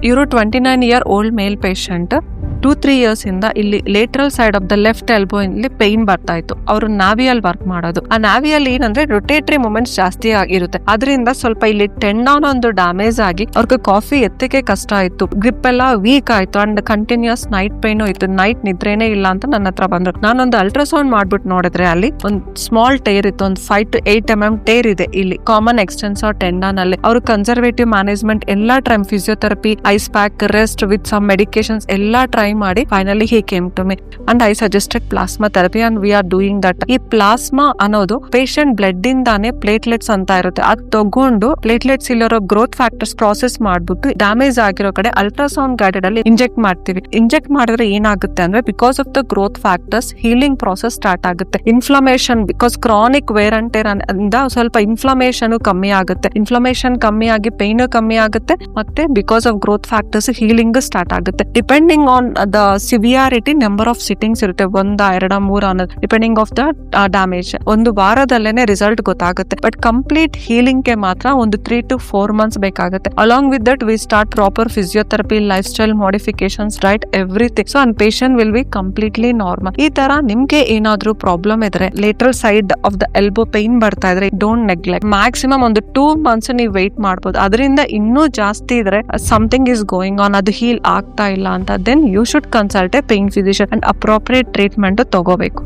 ಇವರು 29 ಓಲ್ಡ್ ಮೇಲ್ patient. 2-3 years ಇಂದ ಇಲ್ಲಿ lateral side of the left elbow ಇಲ್ಲಿ ಪೇನ್ ಬರ್ತಾ ಇತ್ತು. ಅವರು ನಾವಿಯಲ್ಲಿ ವರ್ಕ್ ಮಾಡೋದು. ಆ ನಾವಿಯಲ್ಲಿ ಏನಂದ್ರೆ ರೊಟೇಟರಿ ಮೂಮೆಂಟ್ಸ್ ಜಾಸ್ತಿ ಆಗಿರುತ್ತೆ. ಅದರಿಂದ ಸ್ವಲ್ಪ ಇಲ್ಲಿ ಟೆಂಡಾನ್ ಒಂದು ಡ್ಯಾಮೇಜ್ ಆಗಿ ಅವ್ರಿಗೆ ಕಾಫಿ ಎತ್ತಕ್ಕೆ ಕಷ್ಟ ಆಯ್ತು. ಗ್ರಿಪ್ ಎಲ್ಲ ವೀಕ್ ಆಯ್ತು ಅಂಡ್ ಕಂಟಿನ್ಯೂಸ್ ನೈಟ್ ಪೇನು ಇತ್ತು. ನೈಟ್ ನಿದ್ರೇನೆ ಇಲ್ಲ ಅಂತ ನನ್ನ ಹತ್ರ ಬಂದ್ರು. ನಾನೊಂದು ಅಲ್ಟ್ರಾಸೌಂಡ್ ಮಾಡ್ಬಿಟ್ಟು ನೋಡಿದ್ರೆ ಅಲ್ಲಿ ಒಂದು ಸ್ಮಾಲ್ ಟೇರ್ ಇತ್ತು. ಒಂದು 5 to 8 mm ಟೇರ್ ಇದೆ ಇಲ್ಲಿ ಕಾಮನ್ ಎಕ್ಸ್ಟೆನ್ಸರ್ ಟೆಂಡಾನ್ ಅಲ್ಲಿ. ಅವರು ಕನ್ಸರ್ವೇಟಿವ್ ಮ್ಯಾನೇಜ್ಮೆಂಟ್ ಎಲ್ಲಾ try, physiotherapy, ice pack, rest with some medications ಎಲ್ಲಾ ಟ್ರೈ ಮಾಡಿ finally he came to me and I suggested plasma therapy and we are doing that. ಈ plasma ಅನ್ನೋದು patient blood ಇಂದಾನೆ platelets ಅಂತ ಇರುತ್ತೆ. ಅದು ತಗೊಂಡು ಪ್ಲೇಟ್ಲೆಟ್ಸ್ ಇಲ್ಲಿರೋ ಗ್ರೋತ್ ಫ್ಯಾಕ್ಟರ್ಸ್ ಪ್ರಾಸೆಸ್ ಮಾಡ್ಬಿಟ್ಟು ಡ್ಯಾಮೇಜ್ ಆಗಿರೋ ಕಡೆ ಅಲ್ಟ್ರಾಸೌಂಡ್ ಗೈಡೆಡ್ ಅಲ್ಲಿ ಇಂಜೆಕ್ಟ್ ಮಾಡ್ತೀವಿ. ಇಂಜೆಕ್ಟ್ ಮಾಡಿದ್ರೆ ಏನಾಗುತ್ತೆ ಅಂದ್ರೆ because of the growth factors healing process start ಆಗುತ್ತೆ. Inflammation because chronic wear and tear ಇಂದ ಸ್ವಲ್ಪ ಇನ್ಫ್ಲಮೇಷನ್ ಕಮ್ಮಿ ಆಗುತ್ತೆ. ಇನ್ಫ್ಲಮೇಷನ್ ಕಮ್ಮಿ ಆಗಿ ಪೇನ್ ಕಮ್ಮಿ ಆಗುತ್ತೆ. ಮತ್ತೆ because of growth factors healing start ಆಗುತ್ತೆ. Depending on the severity number of sittings ಇರುತ್ತೆ. 1, 2, 3 ಅನ್ನೋದು ಡಿಪೆಂಡಿಂಗ್ ಆಫ್ ದ ಡ್ಯಾಮೇಜ್. ಒಂದು ವಾರದಲ್ಲೇನೆ ರಿಸಲ್ಟ್ ಗೊತ್ತಾಗುತ್ತೆ. ಬಟ್ ಕಂಪ್ಲೀಟ್ ಹೀಲಿಂಗ್ ಗೆ ಮಾತ್ರ ಒಂದು 3 to 4 months ಬೇಕಾಗುತ್ತೆ. Along with that we start proper physiotherapy, lifestyle modifications, diet, everything. So and patient will be completely normal. ಈ ತರ ನಿಮ್ಗೆ ಏನಾದ್ರೂ ಪ್ರಾಬ್ಲಮ್ ಇದ್ರೆ, lateral side of the elbow pain ಬರ್ತಾ ಇದ್ರೆ, ಡೋಂಟ್ ನೆಗ್ಲೆಕ್ಟ್. ಮ್ಯಾಕ್ಸಿಮಮ್ ಒಂದು 2 months ನೀವು ವೇಟ್ ಮಾಡ್ಬೋದು. ಅದರಿಂದ ಇನ್ನೂ ಜಾಸ್ತಿ ಇದ್ರೆ ಸಮಥಿಂಗ್ ಇಸ್ ಗೋಯಿಂಗ್ ಆನ್, ಅದು ಹೀಲ್ ಆಗ್ತಾ ಇಲ್ಲ ಅಂತ, then you should consult a pain physician and appropriate treatment ತಗೋಬೇಕು.